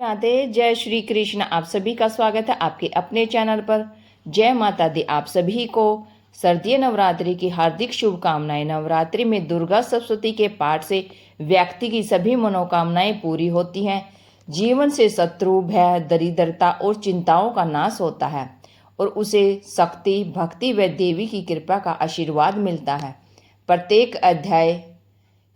राधे, जय श्री कृष्ण। आप सभी का स्वागत है आपके अपने चैनल पर। जय माता दी। आप सभी को शारदीय नवरात्रि की हार्दिक शुभकामनाएं। नवरात्रि में दुर्गा सप्तशती के पाठ से व्यक्ति की सभी मनोकामनाएं पूरी होती हैं। जीवन से शत्रु, भय, दरिद्रता और चिंताओं का नाश होता है और उसे शक्ति, भक्ति व देवी की कृपा का आशीर्वाद मिलता है। प्रत्येक अध्याय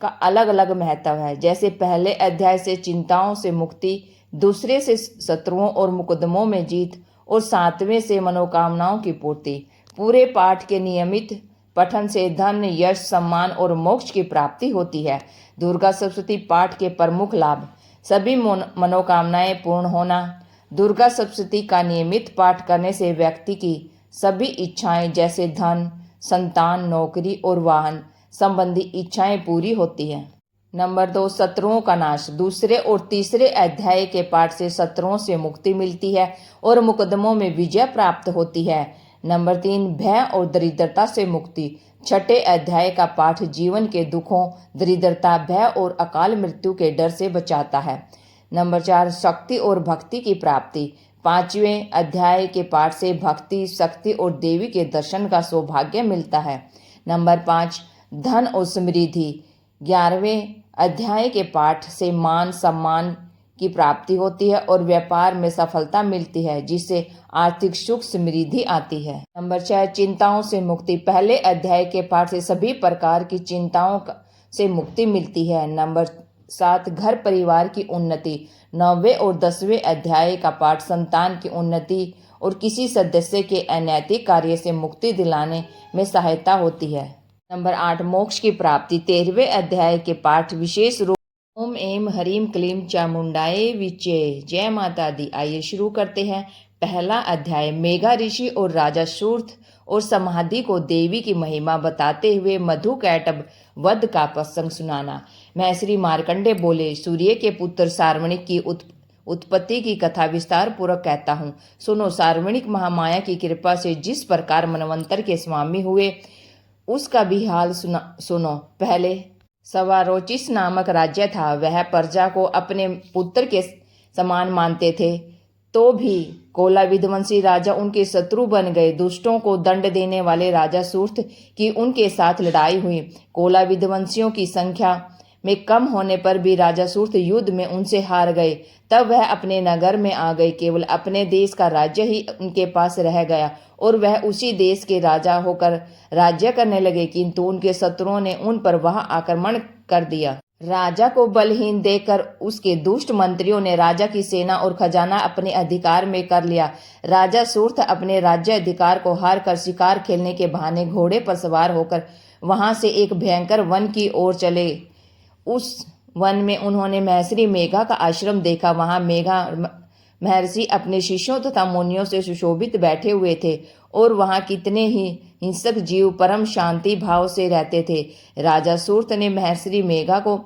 का अलग अलग महत्व है। जैसे पहले अध्याय से चिंताओं से मुक्ति, दूसरे से शत्रुओं और मुकदमों में जीत और सातवें से मनोकामनाओं की पूर्ति। पूरे पाठ के नियमित पठन से धन, यश, सम्मान और मोक्ष की प्राप्ति होती है। दुर्गा सप्तशती पाठ के प्रमुख लाभ: सभी मनोकामनाएं पूर्ण होना। दुर्गा सप्तशती का नियमित पाठ करने से व्यक्ति की सभी इच्छाएं जैसे धन, संतान, नौकरी और वाहन संबंधी इच्छाएं पूरी होती हैं। नंबर 2, शत्रुओं का नाश। दूसरे और तीसरे अध्याय के पाठ से शत्रुओं से मुक्ति मिलती है और मुकदमों में विजय प्राप्त होती है। नंबर 3, भय और दरिद्रता से मुक्ति। छठे अध्याय का पाठ जीवन के दुखों, दरिद्रता, भय और अकाल मृत्यु के डर से बचाता है। नंबर 4, शक्ति और भक्ति की प्राप्ति। पांचवें अध्याय के पाठ से भक्ति, शक्ति और देवी के दर्शन का सौभाग्य मिलता है। नंबर 5, धन और समृद्धि। 11वें अध्याय के पाठ से मान सम्मान की प्राप्ति होती है और व्यापार में सफलता मिलती है, जिससे आर्थिक सुख समृद्धि आती है। नंबर 6, चिंताओं से मुक्ति। पहले अध्याय के पाठ से सभी प्रकार की चिंताओं से मुक्ति मिलती है। नंबर 7, घर परिवार की उन्नति। 9वें और 10वें अध्याय का पाठ संतान की उन्नति और किसी सदस्य के अनैतिक कार्य से मुक्ति दिलाने में सहायता होती है। नंबर 8, मोक्ष की प्राप्ति। 13वें अध्याय के पाठ विशेष रूप ओम एम हरीम क्लीम चामुंडाए विचे। जय माता दी। आइए शुरू करते हैं। पहला अध्याय, मेघा ऋषि और राजा सूर्थ और समाधि को देवी की महिमा बताते हुए मधु कैटभ वध का प्रसंग सुनाना। महर्षि मार्कंडे बोले, सूर्य के पुत्र सार्वणिक की उत्पत्ति की कथा विस्तार पूर्वक कहता हूँ, सुनो। सार्वणिक महामाया की कृपा से जिस प्रकार मनवंतर के स्वामी हुए, उसका भी हाल सुनो। पहले सवारोचिस नामक राज्य था। वह प्रजा को अपने पुत्र के समान मानते थे, तो भी कोला विध्वंसी राजा उनके शत्रु बन गए। दुष्टों को दंड देने वाले राजा सूर्थ की उनके साथ लड़ाई हुई। कोला विध्वंसियों की संख्या में कम होने पर भी राजा सूर्थ युद्ध में उनसे हार गए। तब वह अपने नगर में आ गए। केवल अपने देश का राज्य ही उनके पास रह गया और वह उसी देश के राजा होकर राज्य करने लगे, किंतु उनके शत्रुओं ने उन पर वहां आक्रमण कर दिया। राजा को बलहीन देखकर उसके दुष्ट मंत्रियों ने राजा की सेना और खजाना अपने अधिकार में कर लिया। राजा सूर्थ अपने राज्य अधिकार को हार कर शिकार खेलने के बहाने घोड़े पर सवार होकर वहां से एक भयंकर वन की ओर चले। उस वन में उन्होंने महर्षि मेघा का आश्रम देखा। वहां मेघा महर्षि अपने शिष्यों तथा मुनियों से सुशोभित बैठे हुए थे और वहां कितने ही हिंसक जीव परम शांति भाव से रहते थे। राजा सूर्थ ने महर्षि मेघा को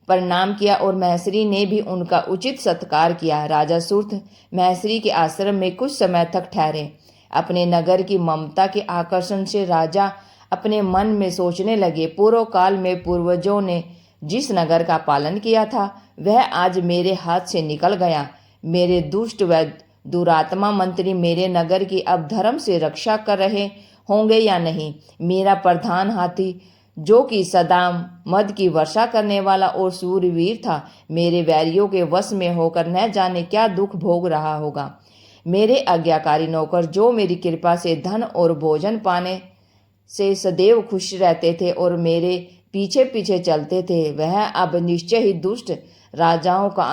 प्रणाम किया और महर्षि ने भी उनका उचित सत्कार किया। राजा सूर्थ महर्षि के आश्रम में कुछ समय तक ठहरे। अपने नगर की ममता के आकर्षण से राजा अपने मन में सोचने लगे, पूर्व काल में पूर्वजों ने जिस नगर का पालन किया था वह आज मेरे हाथ से निकल गया। मेरे दुष्ट व दुरात्मा मंत्री मेरे नगर की अब धर्म से रक्षा कर रहे होंगे या नहीं। मेरा प्रधान हाथी, जो कि सदा मद की वर्षा करने वाला और सूरवीर था, मेरे वैरियों के वश में होकर न जाने क्या दुख भोग रहा होगा। मेरे आज्ञाकारी नौकर, जो मेरी कृपा से धन और भोजन पाने से सदैव खुश रहते थे और मेरे पीछे पीछे चलते थे, वह अब निश्चय ही दुष्ट राजाओं का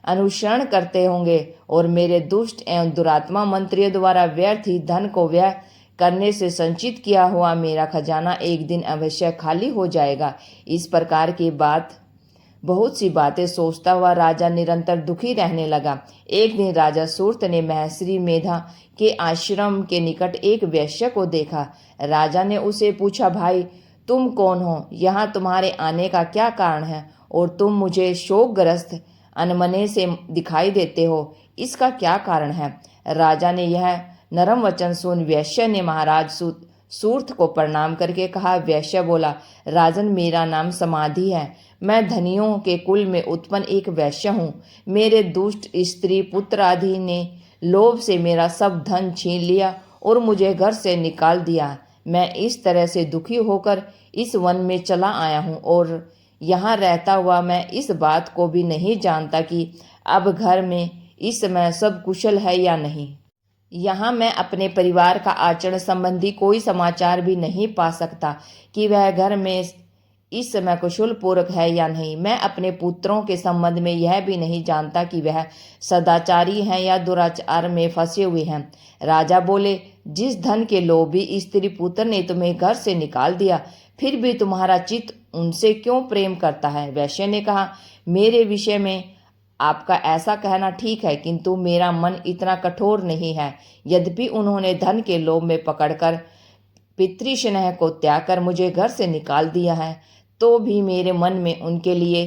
अनुसरण करते होंगे और मेरे दुष्ट एवं दुरात्मा मंत्रियों द्वारा व्यर्थ ही धन को व्यय करने से संचित किया हुआ मेरा खजाना एक दिन अवश्य खाली हो जाएगा। इस प्रकार की बहुत सी बातें सोचता हुआ राजा निरंतर दुखी रहने लगा। एक दिन राजा सूर्थ ने महर्षि मेधा के आश्रम के निकट एक वैश्य को देखा। राजा ने उसे पूछा, भाई तुम कौन हो? यहाँ तुम्हारे आने का क्या कारण है और तुम मुझे शोकग्रस्त अनमने से दिखाई देते हो, इसका क्या कारण है? राजा ने यह नरम वचन सुन वैश्य ने महाराज सूर्थ को प्रणाम करके कहा। वैश्य बोला, राजन, मेरा नाम समाधि है। मैं धनियों के कुल में उत्पन्न एक वैश्य हूँ। मेरे दुष्ट स्त्री पुत्र आदि ने लोभ से मेरा सब धन छीन लिया और मुझे घर से निकाल दिया। मैं इस तरह से दुखी होकर इस वन में चला आया हूँ और यहाँ रहता हुआ मैं इस बात को भी नहीं जानता कि अब घर में इस समय सब कुशल है या नहीं। यहाँ मैं अपने परिवार का आचरण संबंधी कोई समाचार भी नहीं पा सकता कि वह घर में इस समय कुशल पूर्वक है या नहीं। मैं अपने पुत्रों के संबंध में यह भी नहीं जानता कि वह सदाचारी हैं या दुराचार में फंसे हुए हैं। राजा बोले, जिस धन के लोभी स्त्री पुत्र ने तुम्हें घर से निकाल दिया, फिर भी तुम्हारा चित्त उनसे क्यों प्रेम करता है? वैश्य ने कहा, मेरे विषय में आपका ऐसा कहना ठीक है, किंतु मेरा मन इतना कठोर नहीं है। यद्यपि उन्होंने धन के लोभ में पकड़कर पितृस्नेह को त्याग कर मुझे घर से निकाल दिया है, तो भी मेरे मन में उनके लिए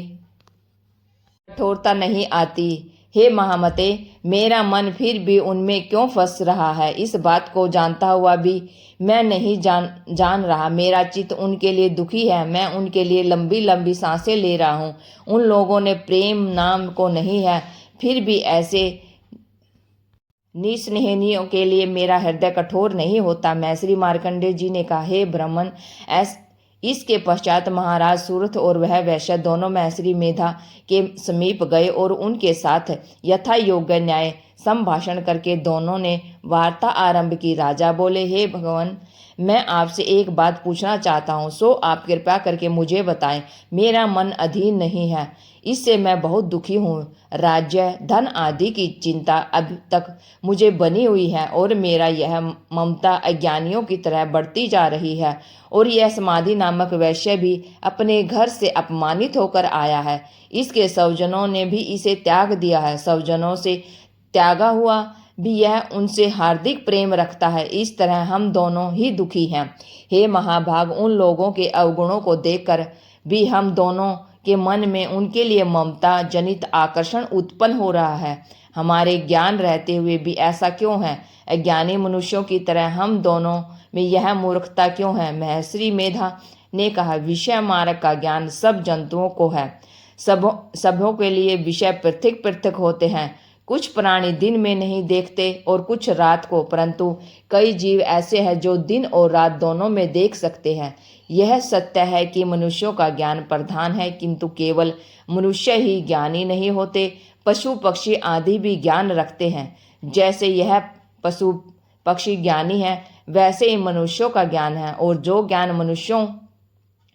कठोरता नहीं आती। हे महामते, मेरा मन फिर भी उनमें क्यों फंस रहा है? इस बात को जानता हुआ भी मैं नहीं जान रहा। मेरा चित्त उनके लिए दुखी है। मैं उनके लिए लंबी लंबी सांसें ले रहा हूँ। उन लोगों ने प्रेम नाम को नहीं है, फिर भी ऐसे निस्नेहियों के लिए मेरा हृदय कठोर नहीं होता। मैश्री मार्कंडेय जी ने कहा, हे ब्राह्मण, इसके पश्चात महाराज सूरथ और वह वैश्य दोनों मैश्री मेधा के समीप गए और उनके साथ यथा योग्य न्याय संभाषण करके दोनों ने वार्ता आरंभ की। राजा बोले, हे भगवान, मैं आपसे एक बात पूछना चाहता हूँ, सो आप कृपया करके मुझे बताएं। मेरा मन अधीन नहीं है, इससे मैं बहुत दुखी हूँ। राज्य धन आदि की चिंता अब तक मुझे बनी हुई है और मेरा यह ममता अज्ञानियों की तरह बढ़ती जा रही है। और यह समाधि नामक वैश्य भी अपने घर से अपमानित होकर आया है। इसके स्वजनों ने भी इसे त्याग दिया है। स्वजनों से त्यागा हुआ भी यह उनसे हार्दिक प्रेम रखता है। इस तरह हम दोनों ही दुखी हैं। हे महाभाग, उन लोगों के अवगुणों को देखकर भी हम दोनों के मन में उनके लिए ममता जनित आकर्षण उत्पन्न हो रहा है। हमारे ज्ञान रहते हुए भी ऐसा क्यों है? अज्ञानी मनुष्यों की तरह हम दोनों में यह मूर्खता क्यों है? महर्षि मेधा ने कहा, विषय मार्ग का ज्ञान सब जंतुओं को है। सबों के लिए विषय पृथक पृथक होते हैं। कुछ प्राणी दिन में नहीं देखते और कुछ रात को, परंतु कई जीव ऐसे हैं जो दिन और रात दोनों में देख सकते हैं। यह सत्य है कि मनुष्यों का ज्ञान प्रधान है, किंतु केवल मनुष्य ही ज्ञानी नहीं होते। पशु पक्षी आदि भी ज्ञान रखते हैं। जैसे यह पशु पक्षी ज्ञानी है, वैसे ही मनुष्यों का ज्ञान है, और जो ज्ञान मनुष्यों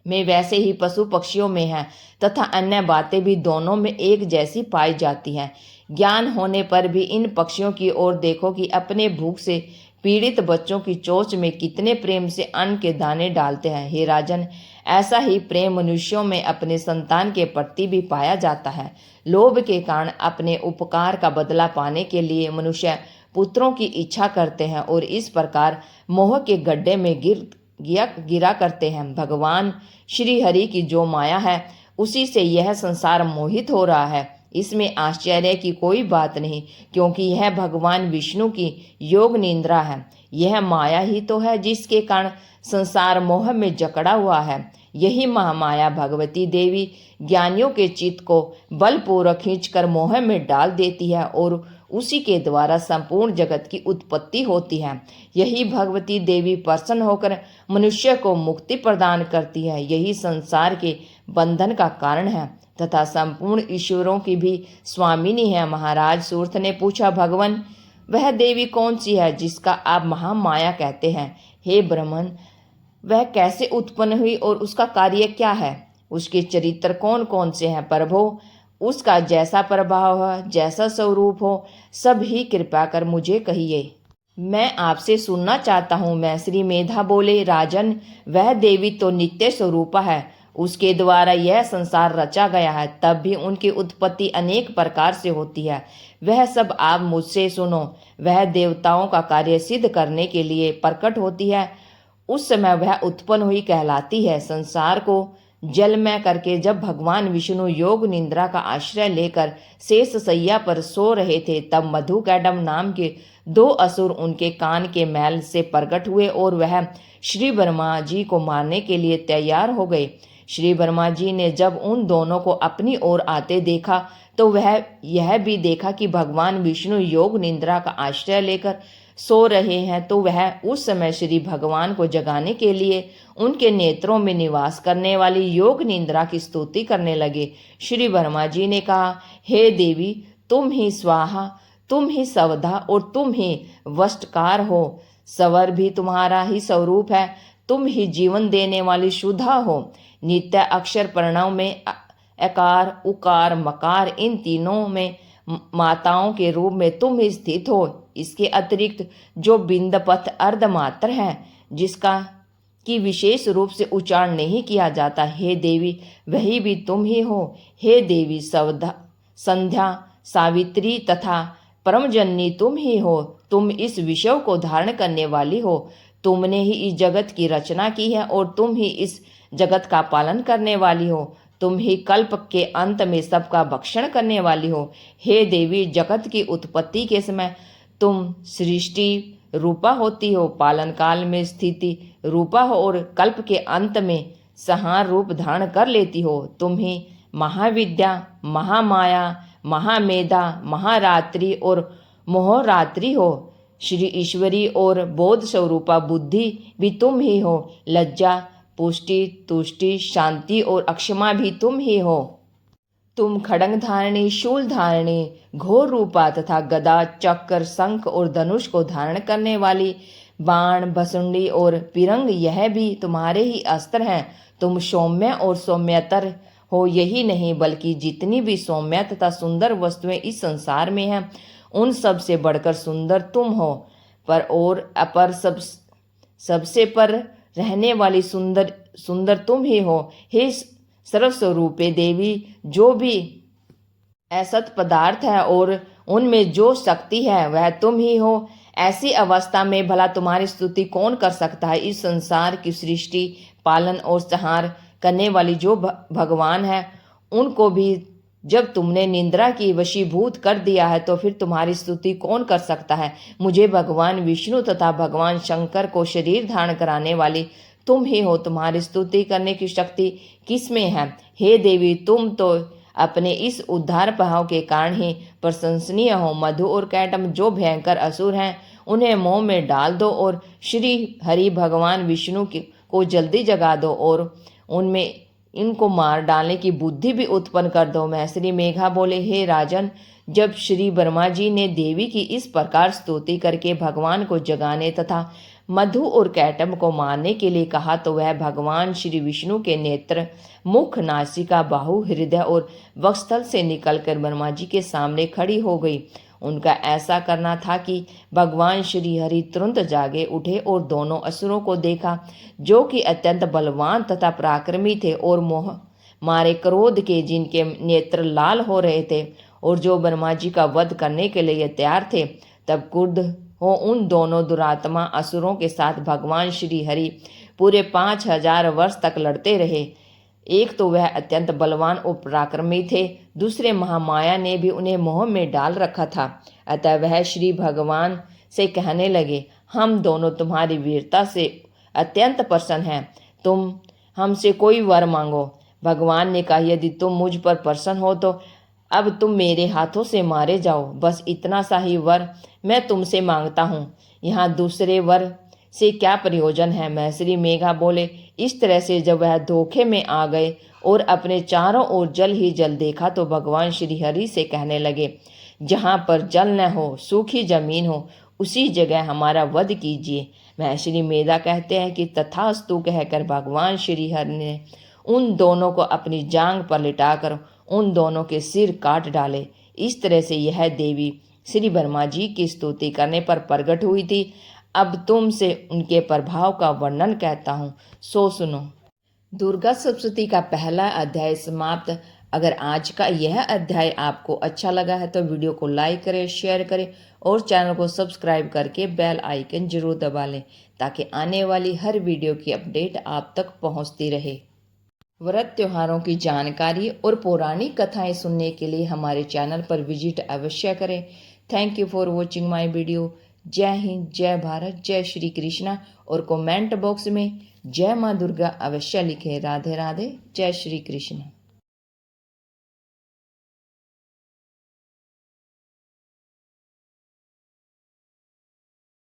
में वैसे ही पशु पक्षियों में है, तथा अन्य बातें भी दोनों में एक जैसी पाई जाती हैं। ज्ञान होने पर भी इन पक्षियों की ओर देखो कि अपने भूख से पीड़ित बच्चों की चोंच में कितने प्रेम से अन्न के दाने डालते हैं। हे राजन, ऐसा ही प्रेम मनुष्यों में अपने संतान के प्रति भी पाया जाता है। लोभ के कारण अपने उपकार का बदला पाने के लिए मनुष्य पुत्रों की इच्छा करते हैं और इस प्रकार मोह के गड्ढे में गिरा करते हैं। भगवान श्री हरि की जो माया है, उसी से यह संसार मोहित हो रहा है। इसमें आश्चर्य की कोई बात नहीं, क्योंकि यह भगवान विष्णु की योग निद्रा है। यह माया ही तो है जिसके कारण संसार मोह में जकड़ा हुआ है। यही महामाया भगवती देवी ज्ञानियों के चित्त को बलपूर्वक खींचकर मोह में डाल देती है और उसी के द्वारा संपूर्ण जगत की उत्पत्ति होती है। यही भगवती देवी प्रसन्न होकर मनुष्य को मुक्ति प्रदान करती है। यही संसार के बंधन का कारण है तथा संपूर्ण ईश्वरों की भी स्वामिनी है। महाराज सूर्थ ने पूछा, भगवान, वह देवी कौन सी है जिसका आप महामाया कहते हैं? हे ब्राह्मण, वह कैसे उत्पन्न हुई और उसका कार्य क्या है? उसके चरित्र कौन कौन से हैं? प्रभो, उसका जैसा प्रभाव हो, जैसा स्वरूप हो, सब ही कृपा कर मुझे कहिए। मैं आपसे सुनना चाहता हूँ। मैश्री मेधा बोले, राजन, वह देवी तो नित्य स्वरूपा है। उसके द्वारा यह संसार रचा गया है, तब भी उनकी उत्पत्ति अनेक प्रकार से होती है। वह सब आप मुझसे सुनो। वह देवताओं का कार्य सिद्ध करने के लिए प्रकट होती है। उस समय वह उत्पन्न हुई कहलाती है। संसार को जलमय करके जब भगवान विष्णु योग निद्रा का आश्रय लेकर शेष सैया पर सो रहे थे, तब मधुकैडम नाम के 2 असुर उनके कान के मैल से प्रकट हुए और वह श्री ब्रह्मा जी को मारने के लिए तैयार हो गए। श्री वर्मा जी ने जब उन दोनों को अपनी ओर आते देखा तो वह यह भी देखा कि भगवान विष्णु योग निद्रा का आश्रय लेकर सो रहे हैं, तो वह उस समय श्री भगवान को जगाने के लिए उनके नेत्रों में निवास करने वाली योग निद्रा की स्तुति करने लगे। श्री वर्मा जी ने कहा, हे देवी, तुम ही स्वाहा, तुम ही सवधा और तुम ही वष्टकार हो। सवर भी तुम्हारा ही स्वरूप है, तुम ही जीवन देने वाली शुद्धा हो। नित्य अक्षर प्रणव में अकार, उकार, मकार, इन तीनों में माताओं के रूप में तुम ही स्थित हो। इसके अतिरिक्त जो बिंद पथ अर्धमात्र है, जिसका की विशेष रूप से उच्चारण नहीं किया जाता, हे देवी, वही भी तुम ही हो। हे देवी, सवधा, संध्या, सावित्री तथा परमजननी तुम ही हो। तुम इस विषय को धारण करने वाली हो। तुमने ही इस जगत की रचना की है और तुम ही इस जगत का पालन करने वाली हो। तुम ही कल्प के अंत में सबका भक्षण करने वाली हो। हे देवी, जगत की उत्पत्ति के समय तुम सृष्टि रूपा होती हो, पालन काल में स्थिति रूपा हो और कल्प के अंत में संहार रूप धारण कर लेती हो। तुम ही महाविद्या, महामाया, महामेधा, महारात्रि और मोहरात्रि हो। श्री ईश्वरी और बोध स्वरूपा बुद्धि भी तुम ही हो। लज्जा, पुष्टि, तुष्टि, शांति और अक्षमा भी तुम ही हो। तुम खड्ग धारणी, शूल धारणी, घोर रूपा तथा गदा, चक्र, शंख और धनुष को धारण करने वाली, बाण, भसुंडी और पिरंग, यह भी तुम्हारे ही अस्त्र हैं। तुम सौम्य और सौम्यतर हो। यही नहीं बल्कि जितनी भी सौम्य तथा सुंदर वस्तुएं इस संसार में हैं, उन सब से बढ़कर सुंदर तुम हो। पर और अपर सबसे पर रहने वाली सुंदर तुम ही हो। हे सर्वस्वरूपे देवी, जो भी असत पदार्थ है और उनमें जो शक्ति है वह तुम ही हो। ऐसी अवस्था में भला तुम्हारी स्तुति कौन कर सकता है। इस संसार की सृष्टि, पालन और संहार करने वाली जो भगवान है, उनको भी जब तुमने निंद्रा की वशीभूत कर दिया है, तो फिर तुम्हारी स्तुति कौन कर सकता है। मुझे भगवान विष्णु तथा भगवान शंकर को शरीर धारण कराने वाली तुम ही हो। तुम्हारी स्तुति करने की शक्ति किसमें है। हे देवी, तुम तो अपने इस उद्धार भाव के कारण ही प्रशंसनीय हो। मधु और कैटम जो भयंकर असुर हैं, उन्हें मोह में डाल दो और श्री हरि भगवान विष्णु को जल्दी जगा दो और उनमें इनको मार डालने की बुद्धि भी उत्पन्न कर दो। महर्षि मेघा बोले, हे राजन, जब श्री वर्मा जी ने देवी की इस प्रकार स्तुति करके भगवान को जगाने तथा मधु और कैटम को मारने के लिए कहा, तो वह भगवान श्री विष्णु के नेत्र, मुख, नासिका, बाहु, हृदय और वक्षस्थल से निकलकर वर्मा जी के सामने खड़ी हो गई। उनका ऐसा करना था कि भगवान श्री हरि तुरंत जागे उठे और दोनों असुरों को देखा, जो कि अत्यंत बलवान तथा पराक्रमी थे और मोह मारे क्रोध के, जिनके नेत्र लाल हो रहे थे और जो वर्मा जी का वध करने के लिए तैयार थे। तब क्रुद्ध हो उन दोनों दुरात्मा असुरों के साथ भगवान श्री हरि पूरे 5000 वर्ष तक लड़ते रहे। एक तो वह अत्यंत बलवान और पराक्रमी थे, दूसरे महामाया ने भी उन्हें मोह में डाल रखा था। अतः वह श्री भगवान से कहने लगे, हम दोनों तुम्हारी वीरता से अत्यंत प्रसन्न हैं, तुम हमसे कोई वर मांगो। भगवान ने कहा, यदि तुम मुझ पर प्रसन्न हो तो अब तुम मेरे हाथों से मारे जाओ। बस इतना सा ही वर मैं तुमसे मांगता हूँ, यहाँ दूसरे वर से क्या प्रयोजन है। महर्षि मेघा बोले, इस तरह से जब वह धोखे में आ गए और अपने चारों ओर जल ही जल देखा, तो भगवान श्री हरि से कहने लगे, जहाँ पर जल न हो, सूखी जमीन हो, उसी जगह हमारा वध कीजिए। महर्षि मेधा कहते हैं कि तथास्तु कहकर भगवान श्री हरि ने उन दोनों को अपनी जांग पर लिटाकर उन दोनों के सिर काट डाले। इस तरह से यह देवी श्री वर्मा जी की स्तुति करने पर प्रकट हुई थी। अब तुमसे उनके प्रभाव का वर्णन कहता हूँ, सो सुनो। दुर्गा सप्तशती का पहला अध्याय समाप्त। अगर आज का यह अध्याय आपको अच्छा लगा है तो वीडियो को लाइक करें, शेयर करें और चैनल को सब्सक्राइब करके बेल आइकन जरूर दबा लें, ताकि आने वाली हर वीडियो की अपडेट आप तक पहुंचती रहे। व्रत त्योहारों की जानकारी और पौराणिक कथाएं सुनने के लिए हमारे चैनल पर विजिट अवश्य करें। Thank you for watching my video. जय हिंद, जय भारत, जय श्री कृष्णा। और कमेंट बॉक्स में जय माँ दुर्गा अवश्य लिखें। राधे राधे। जय श्री कृष्ण।